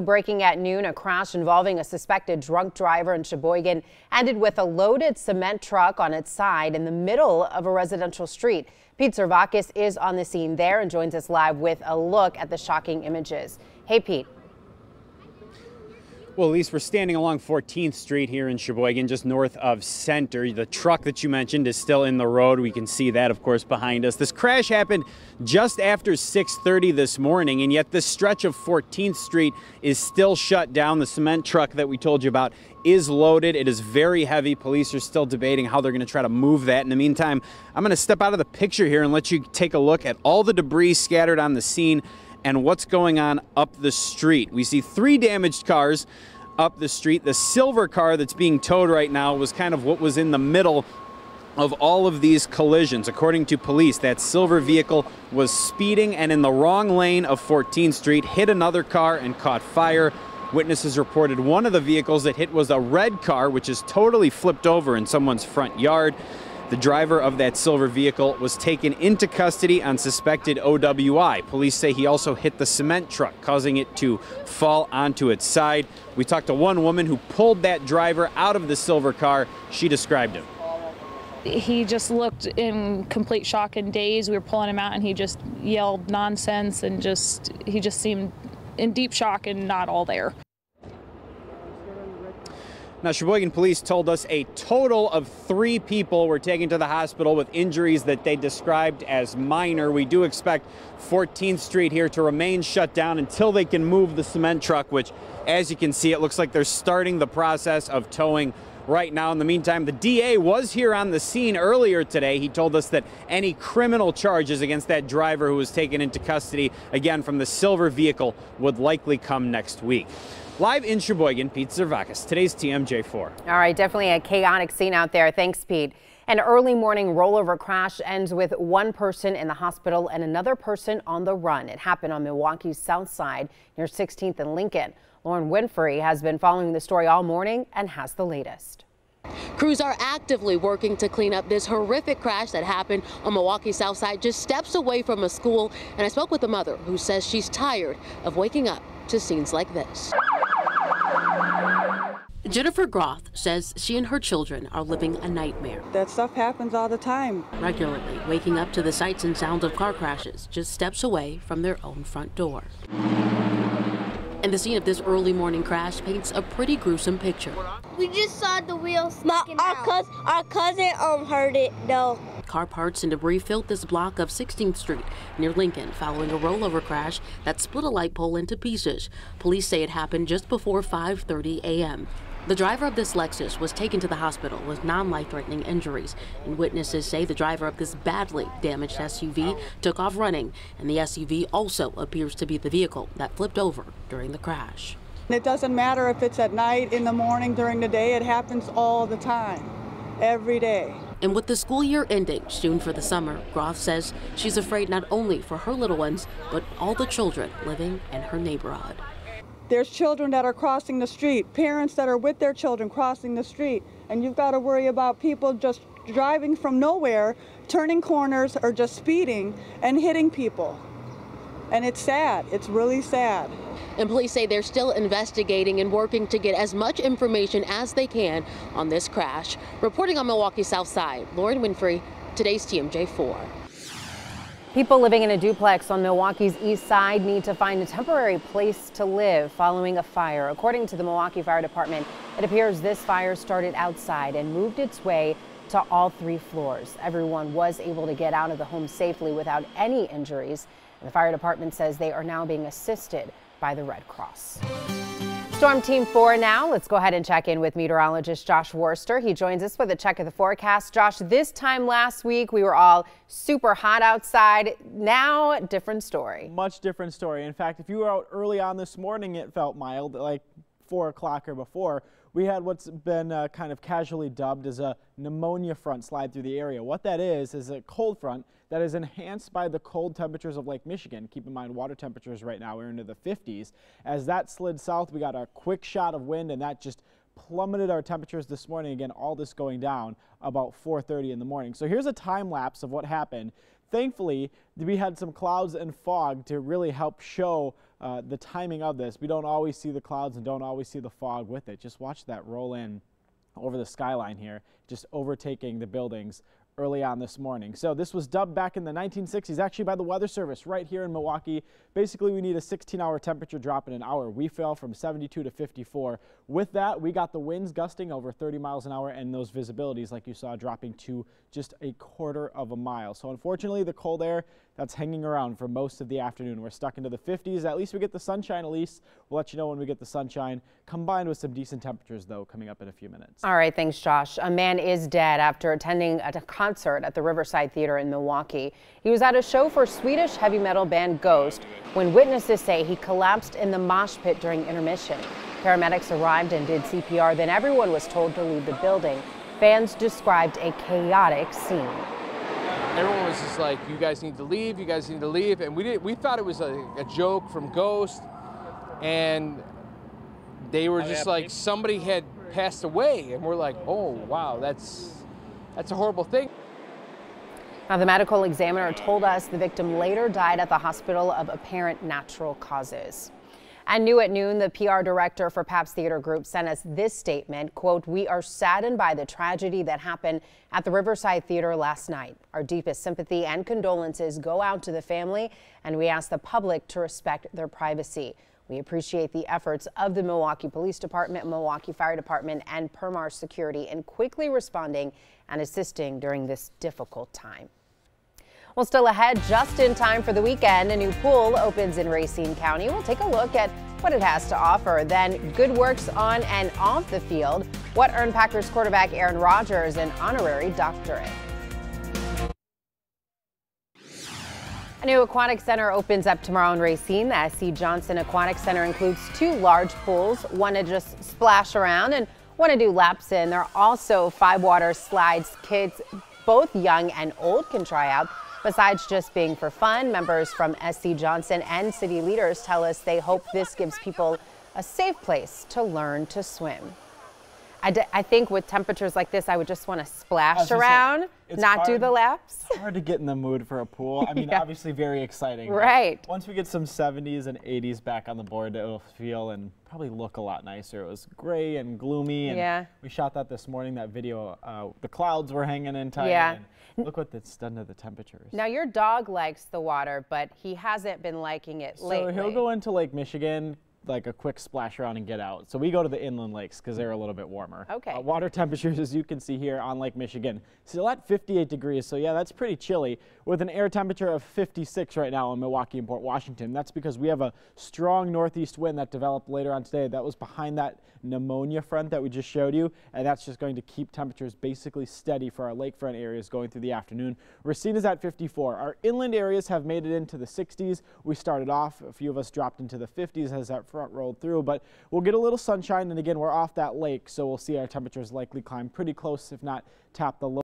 Breaking at noon, a crash involving a suspected drunk driver in Sheboygan ended with a loaded cement truck on its side in the middle of a residential street. Pete Servakis is on the scene there and joins us live with a look at the shocking images. Hey, Pete. Well, Elise, we're standing along 14th Street here in Sheboygan, just north of Center. The truck that you mentioned is still in the road. We can see that, of course, behind us. This crash happened just after 6:30 this morning, and yet this stretch of 14th Street is still shut down. The cement truck that we told you about is loaded. It is very heavy. Police are still debating how they're going to try to move that. In the meantime, I'm going to step out of the picture here and let you take a look at all the debris scattered on the scene and what's going on up the street. We see 3 damaged cars up the street. The silver car that's being towed right now was kind of what was in the middle of all of these collisions. According to police, that silver vehicle was speeding and in the wrong lane of 14th Street, hit another car and caught fire. Witnesses reported one of the vehicles that hit was a red car, which is totally flipped over in someone's front yard. The driver of that silver vehicle was taken into custody on suspected OWI. Police say he also hit the cement truck, causing it to fall onto its side. We talked to one woman who pulled that driver out of the silver car. She described him. He just looked in complete shock and daze. We were pulling him out and he just yelled nonsense and he just seemed in deep shock and not all there. Now, Sheboygan police told us a total of 3 people were taken to the hospital with injuries that they described as minor. We do expect 14th Street here to remain shut down until they can move the cement truck, which, as you can see, it looks like they're starting the process of towing right now. In the meantime, the DA was here on the scene earlier today. He told us that any criminal charges against that driver who was taken into custody, again, from the silver vehicle, would likely come next week. Live in Sheboygan, Pete Servakis, today's TMJ4. All right, definitely a chaotic scene out there. Thanks, Pete. An early morning rollover crash ends with 1 person in the hospital and another person on the run. It happened on Milwaukee's south side near 16th and Lincoln. Lauren Winfrey has been following the story all morning and has the latest. Crews are actively working to clean up this horrific crash that happened on Milwaukee's south side, just steps away from a school. And I spoke with a mother who says she's tired of waking up to scenes like this. Jennifer Groth says she and her children are living a nightmare. That stuff happens all the time. Regularly waking up to the sights and sounds of car crashes just steps away from their own front door. And the scene of this early morning crash paints a pretty gruesome picture. We just saw the wheels sticking out. Our cousin heard it though. Car parts and debris filled this block of 16th Street near Lincoln following a rollover crash that split a light pole into pieces. Police say it happened just before 5:30 a.m. The driver of this Lexus was taken to the hospital with non-life-threatening injuries, and witnesses say the driver of this badly damaged SUV took off running, and the SUV also appears to be the vehicle that flipped over during the crash. It doesn't matter if it's at night, in the morning, during the day. It happens all the time, every day. And with the school year ending soon for the summer, Groth says she's afraid not only for her little ones, but all the children living in her neighborhood. There's children that are crossing the street, parents that are with their children crossing the street, and you've got to worry about people just driving from nowhere, turning corners or just speeding and hitting people. And it's sad. It's really sad. And police say they're still investigating and working to get as much information as they can on this crash. Reporting on Milwaukee's south side, Lauren Winfrey, today's TMJ4. People living in a duplex on Milwaukee's east side need to find a temporary place to live following a fire. According to the Milwaukee Fire Department, it appears this fire started outside and moved its way to all 3 floors. Everyone was able to get out of the home safely without any injuries. And the fire department says they are now being assisted by the Red Cross. Storm Team 4 now. Let's go ahead and check in with meteorologist Josh Worster. He joins us with a check of the forecast. Josh, this time last week we were all super hot outside. Now, different story. Much different story. In fact, if you were out early on this morning, it felt mild, like 4 o'clock or before. We had what's been kind of casually dubbed as a pneumonia front slide through the area. What that is a cold front that is enhanced by the cold temperatures of Lake Michigan. Keep in mind, water temperatures right now are into the 50s. As that slid south, we got a quick shot of wind, and that just plummeted our temperatures this morning. Again, all this going down about 4:30 in the morning. So here's a time lapse of what happened Thankfully, we had some clouds and fog to really help show the timing of this. We don't always see the clouds and don't always see the fog with it. Just watch that roll in over the skyline here, just overtaking the buildings early on this morning. So this was dubbed back in the 1960s, actually by the Weather Service right here in Milwaukee. Basically, we need a 16-hour temperature drop in an hour. We fell from 72 to 54. With that, we got the winds gusting over 30 miles an hour and those visibilities, like you saw, dropping to just a quarter of a mile. So unfortunately, the cold air, that's hanging around for most of the afternoon. We're stuck into the 50s. At least we get the sunshine. At least we'll let you know when we get the sunshine, combined with some decent temperatures, though, coming up in a few minutes. All right, thanks, Josh. A man is dead after attending a concert at the Riverside Theater in Milwaukee. He was at a show for Swedish heavy metal band Ghost when witnesses say he collapsed in the mosh pit during intermission. Paramedics arrived and did CPR, then everyone was told to leave the building. Fans described a chaotic scene. Everyone was just like, you guys need to leave, you guys need to leave. And we thought it was a joke from Ghost. And they were just like, somebody had passed away. And we're like, oh, wow, that's a horrible thing. Now, the medical examiner told us the victim later died at the hospital of apparent natural causes. And new at noon, the PR director for Pabst Theater Group sent us this statement, quote, "We are saddened by the tragedy that happened at the Riverside Theater last night. Our deepest sympathy and condolences go out to the family, and we ask the public to respect their privacy. We appreciate the efforts of the Milwaukee Police Department, Milwaukee Fire Department, and Permar Security in quickly responding and assisting during this difficult time." Well, still ahead, just in time for the weekend, a new pool opens in Racine County. We'll take a look at what it has to offer. Then good works on and off the field. What earned Packers quarterback Aaron Rodgers an honorary doctorate. A new aquatic center opens up tomorrow in Racine. The S.C. Johnson Aquatic Center includes 2 large pools, one to just splash around and one to do laps in. There are also 5 water slides kids, both young and old, can try out. Besides just being for fun, members from S.C. Johnson and city leaders tell us they hope this gives people a safe place to learn to swim. I think with temperatures like this, I would just want to splash around, not do the laps. It's hard to get in the mood for a pool. I mean, Yeah. Obviously very exciting. Right. Once we get some 70s and 80s back on the board, it'll feel and probably look a lot nicer. It was gray and gloomy, and we shot that this morning, that video. The clouds were hanging in tight. Yeah. And look what it's done to the temperatures. Now, your dog likes the water, but he hasn't been liking it lately. So he'll go into Lake Michigan, like a quick splash around and get out. So we go to the inland lakes because they're a little bit warmer. Okay. Water temperatures, as you can see here on Lake Michigan, still at 58 degrees. So yeah, that's pretty chilly with an air temperature of 56 right now in Milwaukee and Port Washington. That's because we have a strong northeast wind that developed later on today. That was behind that pneumonia front that we just showed you, and that's just going to keep temperatures basically steady for our lakefront areas going through the afternoon. Racine is at 54. Our inland areas have made it into the 60s. We started off, a few of us dropped into the 50s as that front rolled through, but we'll get a little sunshine, and again, we're off that lake, so we'll see our temperatures likely climb pretty close, if not tap the low.